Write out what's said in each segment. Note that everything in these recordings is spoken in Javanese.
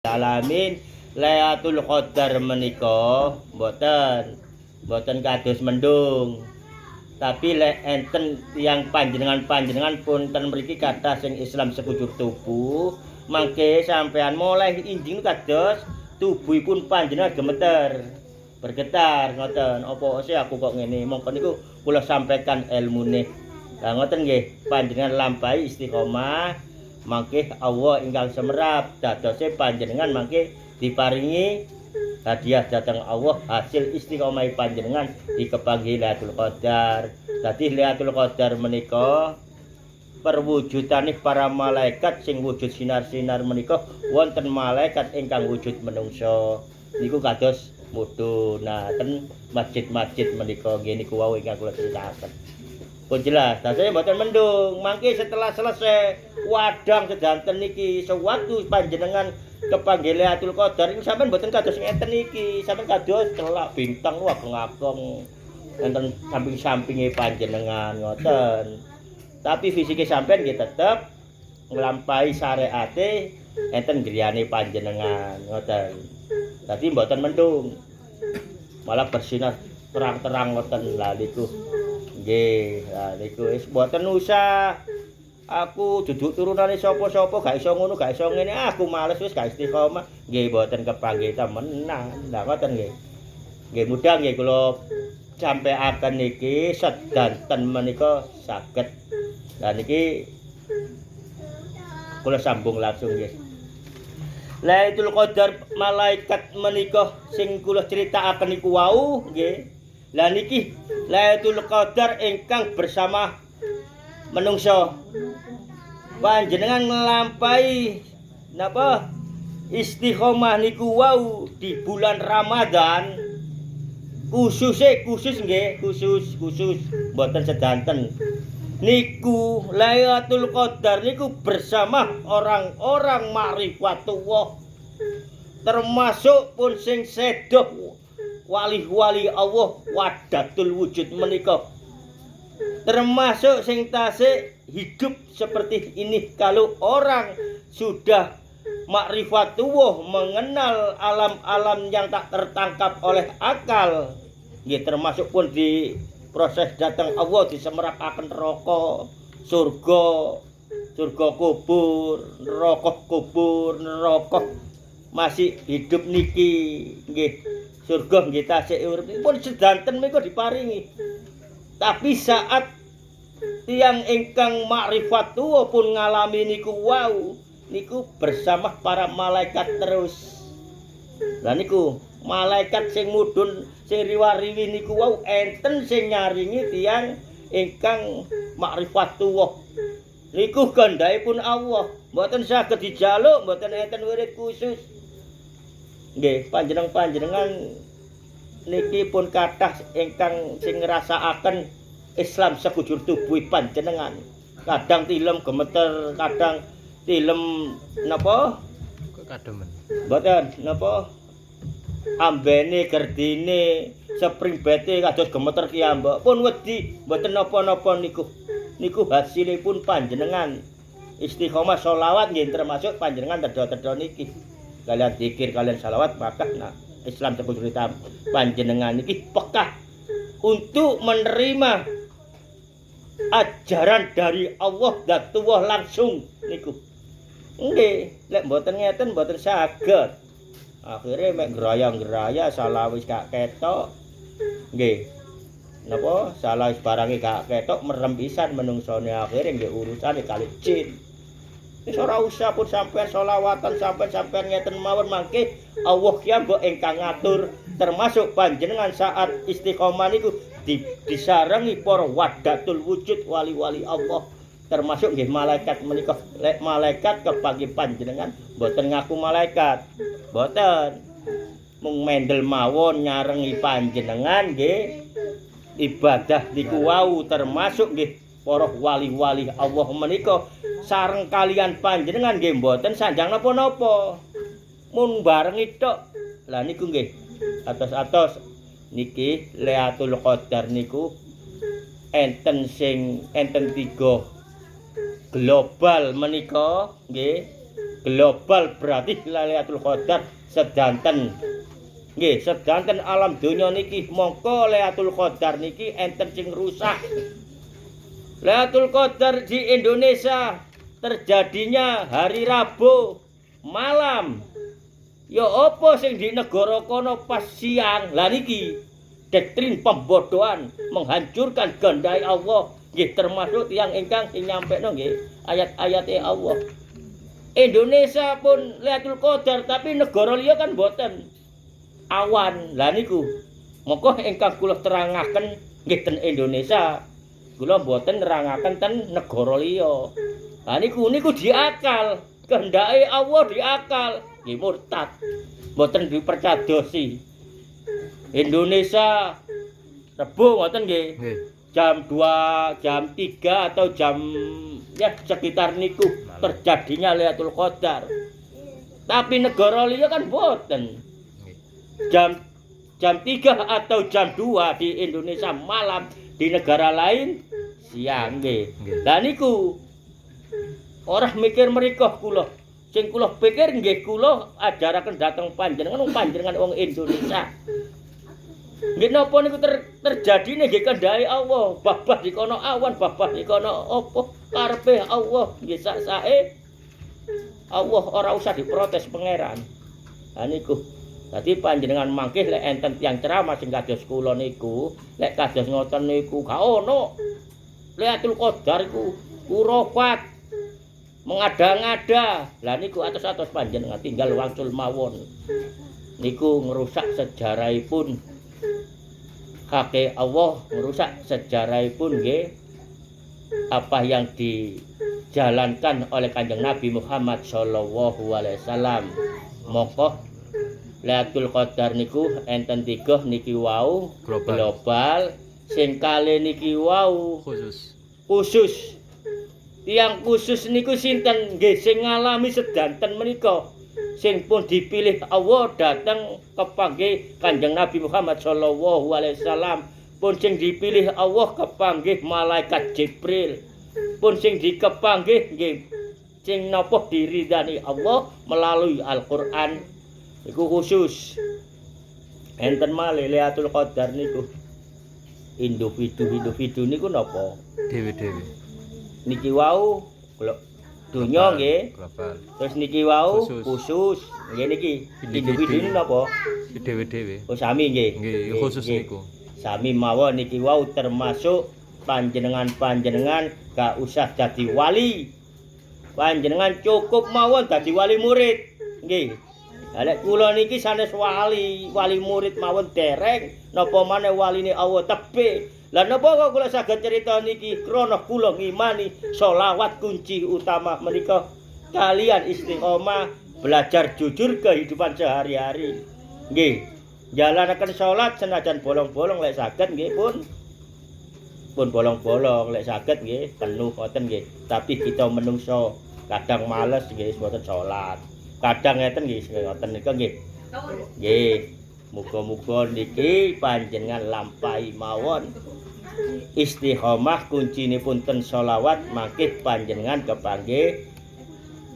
alamin Lailatul Qadar menika boten kados mendung. Tapi lek enten yang panjenengan punten mriki kathah sing Islam sekujur tubuh, mangke sampean mulai injing kados tubuhipun panjenengan gemeter. Bergetar ngoten. Apa sih aku kok ngene? Mongko niku kula sampaikan ilmune. Lah ngoten nggih, panjenengan lampahi istiqomah, mangke Allah ingkang semerap dadose panjenengan mangke diparingi hadiah datang Allah hasil istiqomah panjenengan dikepanggi Lailatul Qadar. Dadi Lailatul Qadar menika perwujudane para malaikat sing wujud sinar-sinar menika wonten malaikat ingkang wujud menungso. Niku kados mudhunaken masjid-masjid menika nggih niku wau ingkang kula critakaken. Pun jelas, dasarnya mboten mendung. Mangke setelah selesai wadang sedanten niki sewaktu panjenengan kepanggih Lailatul Qadar ini sampean mboten kados ngeten niki. Sampean kados celak bintang ageng-ageng enten samping-sampinge panjenengan ngoten. Tapi fisike sampean nggih tetep nglampahi syariate enten griyane panjenengan ngoten. Dadi mboten mendung. Malah bersinar terang-terang ngoten lha niku. Nggih, lah niku wis mboten usah aku duduk turunane sapa-sapa gak iso ngono gak iso ngene aku males wis gak istiqomah nggih mboten kepanggih temenan lha ngoten nggih nggih mudah nggih kula sampaiaken niki sedanten menika saged lah niki kula sambung langsung nggih Lailatul Qadar malaikat menika sing kula critakaken niku wau nggih lah niki Lailatul Qadar ingkang bersama menungso panjenengan nglampahi napa istiqomah niku wau di bulan Ramadan khusus mboten sedanten niku Lailatul Qadar niku bersama orang-orang ma'rifatullah termasuk pun sing sedo wali-wali Allah wadatul wujud menika termasuk sing tasik hidup seperti ini kalau orang sudah ma'rifatullah mengenal alam-alam yang tak tertangkap oleh akal nggih termasuk pun di proses datang Allah disemerapaken neraka surga kubur neraka masih hidup niki nggih surga nggih tasik urip pun sedanten menika diparingi tapi saat tiang ingkang ma'rifatullah pun ngalami niku wau niku bersama para malaikat terus lah niku malaikat sing mudhun sing riwariwi niku wau enten sing nyaringi tiang ingkang ma'rifatullah niku gandhaipun Allah mboten saged dijaluk mboten enten wirid khusus nggih panjenengan niki pun kathah ingkang sing ngrasakaken Islam sekujur tubuh panjenengan. Kadang tilem gemeter, kadang tilem napa? Kok kademen. Mboten napa? Ambene gerdine sprimbete kados gemeter kiyambak. Pun wedi mboten napa-napa niku. Niku hasilipun panjenengan istiqomah sholawat nggih termasuk panjenengan tedha-tedha niki. Kalian zikir, kalian salawat maka nah Islam sekujur panjenengan niki pekah untuk menerima ajaran dari Allah datullah langsung niku. Nggih, lek mboten ngeten mboten saged. Akhire mek geraya-geraya salah wis gak ketok. Nggih. Napa salah wis barange gak ketok merem pisan menungsone akhire nggih urusane kali jin. Wis ora usah pun sampean selawatan sampean ngeten mawon mangke Allah ki mbok ingkang ngatur termasuk panjenengan saat istiqomah niku disarengi para wadatul wujud wali-wali Allah termasuk nggih malaikat menika lek malaikat kepanggih panjenengan mboten ngaku malaikat mboten mung mendel mawon nyarengi panjenengan nggih ibadah niku wau termasuk nggih para wali-wali Allah menika sareng kalian panjenengan nggih mboten sanjang napa-napa mun barengi tok lah niku nggih atos-atos niki Lailatul Qadar niku enten 3 global menika nggih global berarti Lailatul Qadar sedanten. Nggih, sedanten alam donya niki mongko Lailatul Qadar niki enten sing rusak. Lailatul Qadar di Indonesia terjadinya hari Rabu malam. Ya apa sing di negara kono pas siang. Lah niki doktrin pembodohan menghancurkan kehendak Allah. Nggih termasuk yang ingkang sing nyampekno nggih ayat-ayat Allah. Indonesia pun Lailatul Qadar tapi negara liya kan boten. Awan. Lah niku mongko ingkang kula terangaken nggih ten Indonesia. Kula boten nerangaken ten negara liya. Lah niku diakal, kehendake Allah diakal. Nggih murtad. Boten dipercadosi. Indonesia Rebo ngoten nggih. Jam 2, jam 3 atau jam ya sekitar niku terjadinya Lailatul Qadar. Tapi negara liya kan boten. Jam 3 atau jam 2 di Indonesia malam, di negara lain siang nggih. Lah niku ora mikir mriko kula. Sing kula pikir nggih kula ajaraken dhateng panjenengan wong Indonesia. Nggih napa niku terjadi nggih kehendake Allah. Babah dikono awan, babah dikono apa karepe Allah nggih sak-sake. Allah ora usah diprotes pangeran. Lah niku. Dadi panjenengan mangkih lek enten tiyang ceramah sing kados kula niku, lek kados ngoten niku gak ono. Lailatul Qadar iku urafat mengada-ngada. Lah niku atos-atos panjenengan tinggal wangsul mawon. Niku ngerusak sejarahipun. Hake Allah merusak sejarahipun nggih. Apa yang dijalankan oleh Kanjeng Nabi Muhammad sallallahu alaihi wasallam. Mongko Lailatul Qadar niku enten 3 niki wau global, sing kalih niki wau khusus. Tiang khusus niku sinten nggih sing ngalami sedanten menika sing pun dipilih Allah dateng kepanggih Kanjeng Nabi Muhammad sallallahu alaihi wasallam, pun sing dipilih Allah kepanggih malaikat Jibril, pun sing dikepanggih nggih sing napa diridani Allah melalui Al-Qur'an iku khusus. Enten malih Lailatul Qadar niku individu niku napa dewe-dewe niki wau donya nggih global. Terus niki wau khusus nggih niki individu ini napa dewe-dewe. Oh sami nggih Khusus niku sami mawon niki wau termasuk panjenengan gak usah dadi wali, panjenengan cukup mawon dadi wali murid nggih. Lek kula niki sanes wali murid mawon dereng napa maneh waline Allah tebe. Lah napa kok kula saged cerita niki krana kula ngimani selawat kunci utama menika kalian istiqomah belajar jujur kehidupan sehari-hari. Nggih. Jalanaken salat senajan bolong-bolong lek saged nggih pun bolong-bolong lek saged nggih penuh ngoten nggih. Tapi kita menungso kadang males nggih mboten salat. Kadang ngeten nggih ngoten nika nggih. Nggih. Muga-muga niki panjenengan lampahi mawon. Istiqomah kuncinipun ten selawat mangkih panjenengan kepanggih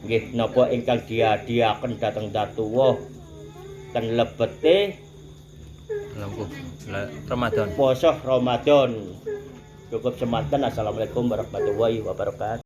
nggih napa ingkang dihadiaken dhateng datuwa ten lebete Ramadan. Poso Ramadan. Cukup semanten. Assalamualaikum warahmatullahi wabarakatuh.